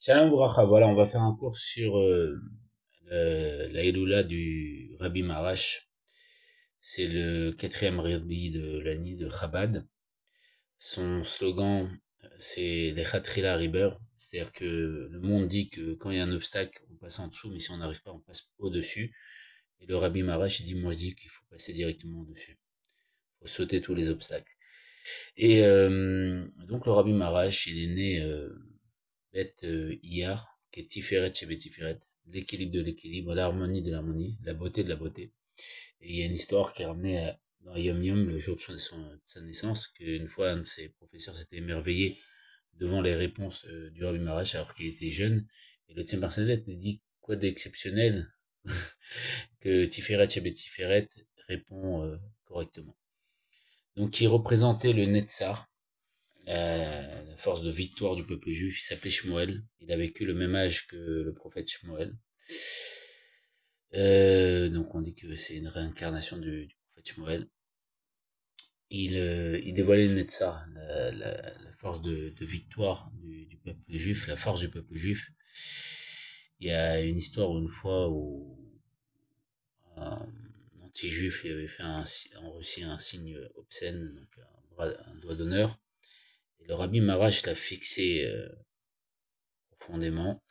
Shalom Bracha, voilà, on va faire un cours sur la Elula du Rabbi Marash. C'est le quatrième Rabbi de l'année de Chabad. Son slogan, c'est Lechatrila Riber, c'est-à-dire que le monde dit que quand il y a un obstacle, on passe en dessous, mais si on n'arrive pas, on passe au-dessus. Et le Rabbi Marash, il dit, moi je dis qu'il faut passer directement au-dessus. Il faut sauter tous les obstacles. Et donc le Rabbi Marash, il est né bête Iyar, qui est Tiferet chez Tiferet, l'équilibre de l'équilibre, l'harmonie de l'harmonie, la beauté de la beauté. Et il y a une histoire qui est ramenée dans Yom Yom, le jour de sa naissance, qu'une fois un de ses professeurs s'était émerveillé devant les réponses du Rabbi Marash alors qu'il était jeune. Et le Tzemar Sadet lui dit quoi d'exceptionnel que Tiferet chez Tiferet répond correctement. Donc il représentait le Netzar, la force de victoire du peuple juif. Il s'appelait Shmuel. Il a vécu le même âge que le prophète Shmuel. Donc on dit que c'est une réincarnation du prophète Shmuel. Il dévoilait le Netzar, la force de victoire du peuple juif, la force du peuple juif. Il y a une histoire une fois où un anti-juif lui avait fait en Russie un signe obscène, donc un doigt d'honneur. Et le Rabbi Marash l'a fixé profondément.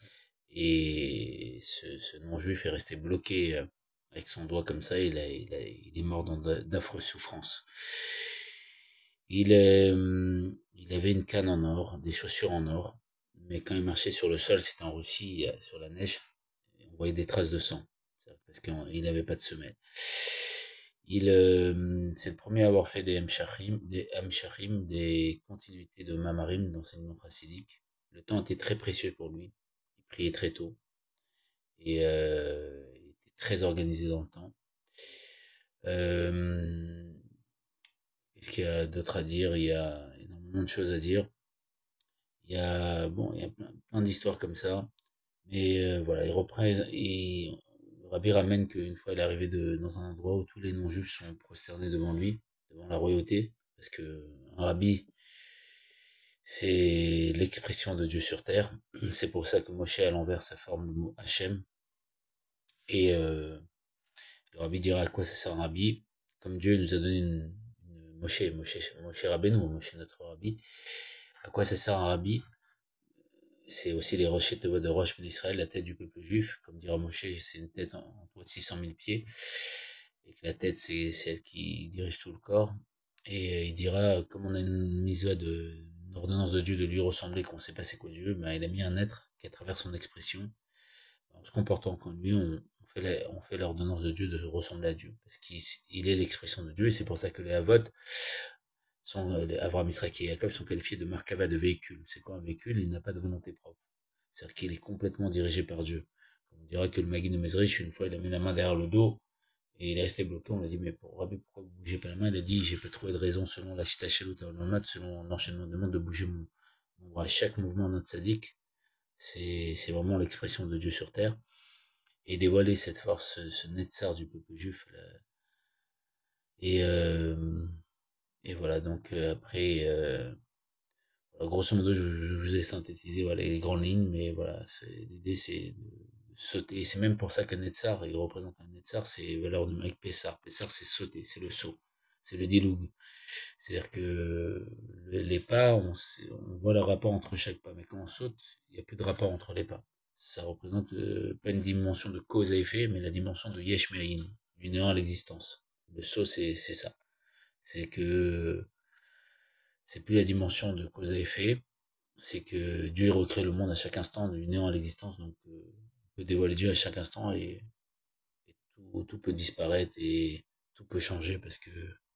Et ce non-juif est resté bloqué avec son doigt comme ça. Il est mort dans d'affreuses souffrances. Il avait une canne en or, des chaussures en or. Mais quand il marchait sur le sol, c'était en Russie, sur la neige, on voyait des traces de sang. Parce qu'il n'avait pas de semelle. C'est le premier à avoir fait des Hamshachim, des continuités de Mamarim d'enseignement chassidique. Le temps était très précieux pour lui. Il priait très tôt et il était très organisé dans le temps. Euh, Qu'est-ce qu'il y a d'autre à dire? Il y a énormément de choses à dire. Il y a plein d'histoires comme ça. Mais voilà, le Rabbi ramène qu'une fois il est arrivé dans un endroit où tous les non-juifs sont prosternés devant lui, devant la royauté, parce que un rabbi, c'est l'expression de Dieu sur terre. C'est pour ça que Moshe à l'envers, ça forme le mot Hachem. Et le rabbi dira à quoi ça sert un rabbi. Comme Dieu nous a donné Moshe Rabbeinu, Moshe notre rabbi, à quoi ça sert un rabbi? C'est aussi les rochers de Roche d'Israël, la tête du peuple juif. Comme dira Moshe, c'est une tête en poids de 600 000 pieds. Et que la tête, c'est celle qui dirige tout le corps. Et il dira, comme on a une ordonnance de Dieu de lui ressembler, qu'on sait pas c'est quoi Dieu, ben, il a mis un être qui, à travers son expression, en se comportant comme lui, on fait l'ordonnance de Dieu de ressembler à Dieu. Parce qu'il est l'expression de Dieu, et c'est pour ça que les Havot les Avraham, Israël et Jacob sont qualifiés de Markava, de véhicule. C'est quoi un véhicule? Il n'a pas de volonté propre. C'est-à-dire qu'il est complètement dirigé par Dieu. On dira que le Magui de Mezrich, une fois, il a mis la main derrière le dos, et il est resté bloqué. On lui a dit, mais Rabbi, pourquoi vous bougez pas la main? Il a dit, j'ai pas trouvé de raison, selon la Chita Shelut selon l'enchaînement de monde, de bouger mon bras. Chaque mouvement d'un tzaddik, c'est vraiment l'expression de Dieu sur terre. Et dévoiler cette force, ce Netzar du peuple juif, là. Et, euh, et voilà, donc après, grosso modo, je vous ai synthétisé voilà, les grandes lignes, mais voilà, l'idée c'est de sauter. C'est même pour ça que Netzar, il représente un Netzar, c'est valeur numérique Pessar. Pessar, c'est sauter, c'est le saut, c'est le diloug. C'est-à-dire que les pas, on voit le rapport entre chaque pas, mais quand on saute, il n'y a plus de rapport entre les pas. Ça représente pas une dimension de cause à effet, mais la dimension de Yesh Me'ayin, du néant à l'existence. Le saut, c'est ça. C'est que c'est plus la dimension de cause à effet, c'est que Dieu recrée le monde à chaque instant, du néant à l'existence, donc on peut dévoiler Dieu à chaque instant et tout peut disparaître et tout peut changer parce que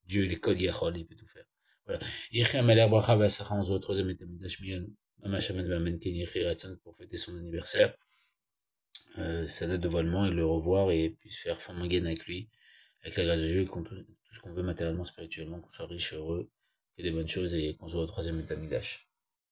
Dieu il est Kol Yachol, il peut tout faire. Voilà. Yechia Malher Bracha Vasacha, on se retrouve au troisième état Midash Miyan, Mamash Amen Vamen Ken Yechi Ratzon pour fêter son anniversaire, sa date de voilement et le revoir et puis se faire Formangen avec lui, avec la grâce de Dieu et tout ce qu'on veut matériellement, spirituellement, qu'on soit riche, heureux, que des bonnes choses et qu'on soit au troisième état Midash.